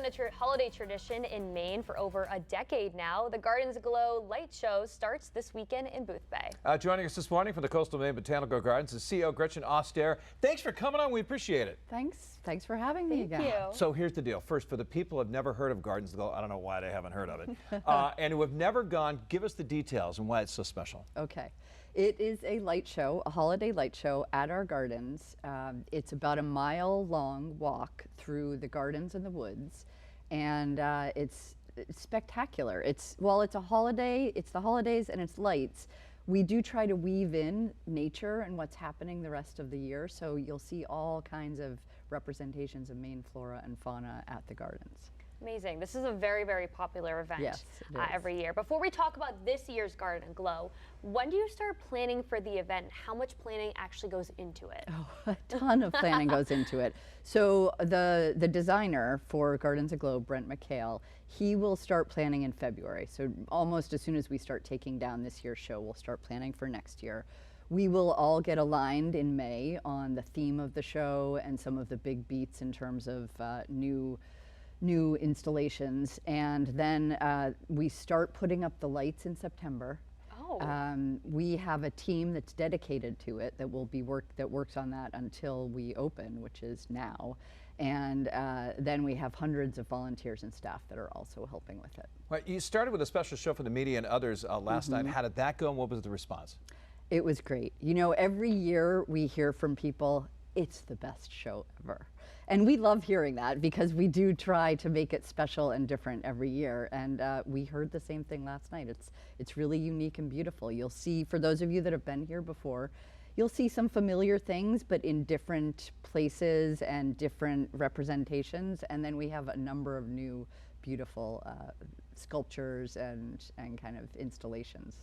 been a holiday tradition in Maine for over a decade now. The Gardens Aglow light show starts this weekend in Boothbay. Joining us this morning from the Coastal Maine Botanical Gardens is CEO Gretchen Auster. Thanks for coming on. We appreciate it. Thanks for having me again. Thank you. So here's the deal. First, for the people who have never heard of Gardens Aglow, I don't know why they haven't heard of it, and who have never gone, give us the details and why it's so special. Okay. It is a light show, a holiday light show at our gardens. It's about a mile-long walk through the gardens and the woods, and it's spectacular. It's a holiday. It's the holidays and it's lights. We do try to weave in nature and what's happening the rest of the year, so you'll see all kinds of representations of Maine flora and fauna at the gardens. Amazing. This is a very, very popular event. Yes, every year. Before we talk about this year's Garden Aglow, when do you start planning for the event? How much planning actually goes into it? Oh, a ton of planning goes into it. So the designer for Gardens Aglow, Brent McHale, he will start planning in February. So almost as soon as we start taking down this year's show, we'll start planning for next year. We will all get aligned in May on the theme of the show and some of the big beats in terms of new installations, and then we start putting up the lights in September. Oh. We have a team that's dedicated to it that works on that until we open, which is now, and then we have hundreds of volunteers and staff that are also helping with it. Well, you started with a special show for the media and others last night. How did that go, and what was the response? It was great. You know, every year we hear from people, it's the best show ever. And we love hearing that because we do try to make it special and different every year. And we heard the same thing last night. It's really unique and beautiful. You'll see, for those of you that have been here before, you'll see some familiar things, but in different places and different representations. And then we have a number of new, beautiful sculptures and kind of installations.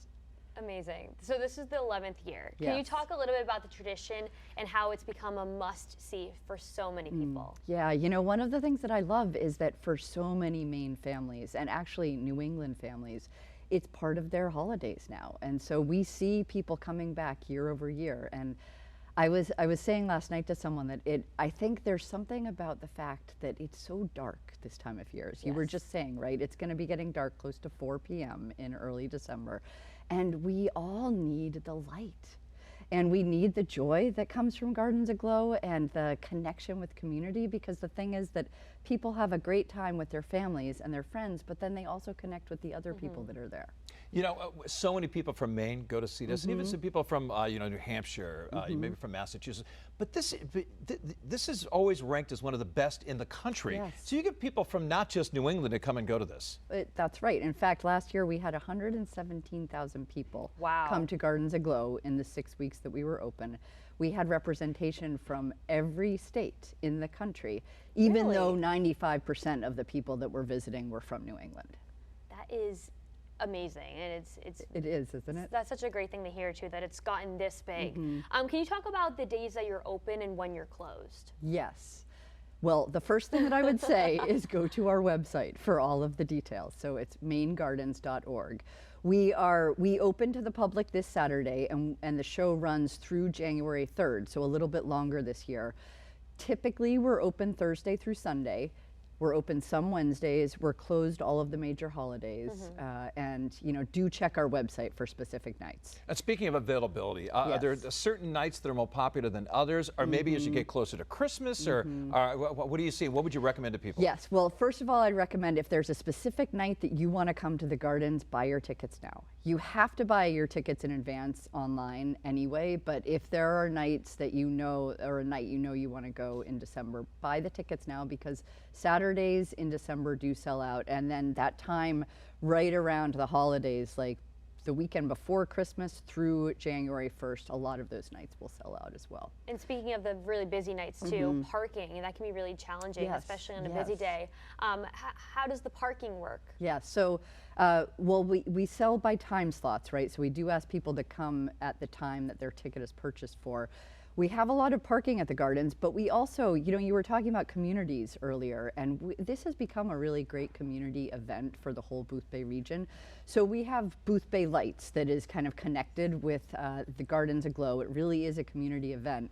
Amazing. So this is the 11th year. Can you talk a little bit about the tradition and how it's become a must-see for so many people? Yeah, you know, one of the things that I love is that for so many Maine families, and actually New England families, it's part of their holidays now. And so we see people coming back year over year. And I was saying last night to someone that I think there's something about the fact that it's so dark this time of year. As you were just saying, right? It's going to be getting dark close to 4 p.m. in early December. And we all need the light. And we need the joy that comes from Gardens Aglow and the connection with community, because the thing is that people have a great time with their families and their friends, but then they also connect with the other people that are there. You know, so many people from Maine go to see this, and even some people from, New Hampshire, maybe from Massachusetts. But this is always ranked as one of the best in the country. Yes. So you get people from not just New England to come and go to this. That's right. In fact, last year we had 117,000 people Wow. come to Gardens Aglow in the 6 weeks that we were open. We had representation from every state in the country, even though 95% of the people that were visiting were from New England. That is amazing, and It is, isn't it? that's such a great thing to hear too, that it's gotten this big. Can you talk about the days that you're open and when you're closed? Yes. Well, the first thing that I would say is go to our website for all of the details. So it's mainegardens.org. We open to the public this Saturday, and the show runs through January 3rd, so a little bit longer this year. Typically, we're open Thursday through Sunday. We're open some Wednesdays. We're closed all of the major holidays. And, do check our website for specific nights. And speaking of availability, are there certain nights that are more popular than others, or maybe as you get closer to Christmas, or what do you see? What would you recommend to people? Yes, well, first of all, I'd recommend if there's a specific night that you want to come to the gardens, buy your tickets now. You have to buy your tickets in advance online anyway, but if there are nights that or a night you want to go in December, buy the tickets now, because Saturdays in December do sell out, and then that time right around the holidays, like the weekend before Christmas through January 1st, a lot of those nights will sell out as well. And speaking of the really busy nights too, parking, and that can be really challenging, especially on a busy day. How does the parking work? Yeah, so we sell by time slots, right? So we do ask people to come at the time that their ticket is purchased for. We have a lot of parking at the gardens, but we also, you were talking about communities earlier, and this has become a really great community event for the whole Boothbay region. So we have Boothbay Lights that is kind of connected with the Gardens Aglow. It really is a community event.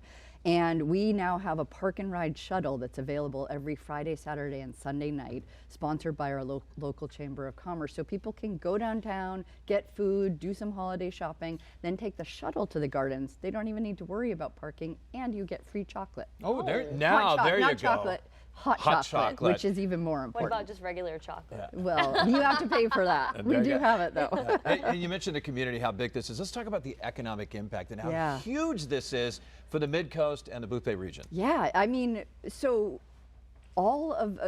And we now have a park and ride shuttle that's available every Friday, Saturday, and Sunday night, sponsored by our local Chamber of Commerce. So people can go downtown, get food, do some holiday shopping, then take the shuttle to the gardens. They don't even need to worry about parking, and you get free chocolate. Oh, there you Not go. chocolate, hot chocolate, which is even more important. What about just regular chocolate? Yeah. Well, you have to pay for that. We do have it, though. Hey, and you mentioned the community, how big this is. Let's talk about the economic impact and how huge this is for the Mid-Coast and the Boothbay region. Yeah, I mean, so all of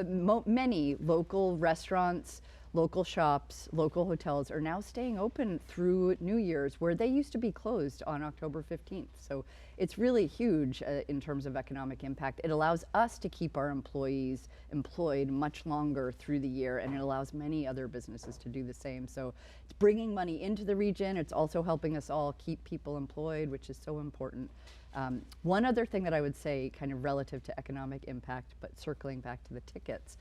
many local restaurants, local shops, local hotels are now staying open through New Year's, where they used to be closed on October 15th. So it's really huge in terms of economic impact. It allows us to keep our employees employed much longer through the year, and it allows many other businesses to do the same. So it's bringing money into the region. It's also helping us all keep people employed, which is so important. One other thing that I would say, kind of relative to economic impact, but circling back to the tickets,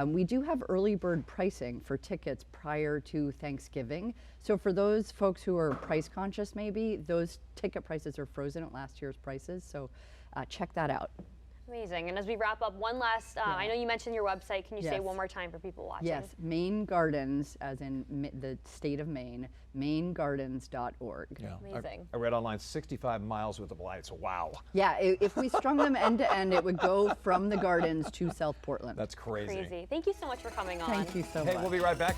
we do have early bird pricing for tickets prior to Thanksgiving. So for those folks who are price conscious, maybe, those ticket prices are frozen at last year's prices. So check that out. Amazing. And as we wrap up, one last, I know you mentioned your website. Can you say one more time for people watching? Yes, Maine Gardens, as in the state of Maine, mainegardens.org. Yeah. Amazing. I read online 65 miles with the lights. Wow. Yeah, if we strung them end to end, it would go from the gardens to South Portland. That's crazy. Crazy. Thank you so much for coming on. Thank you so much. Hey, we'll be right back.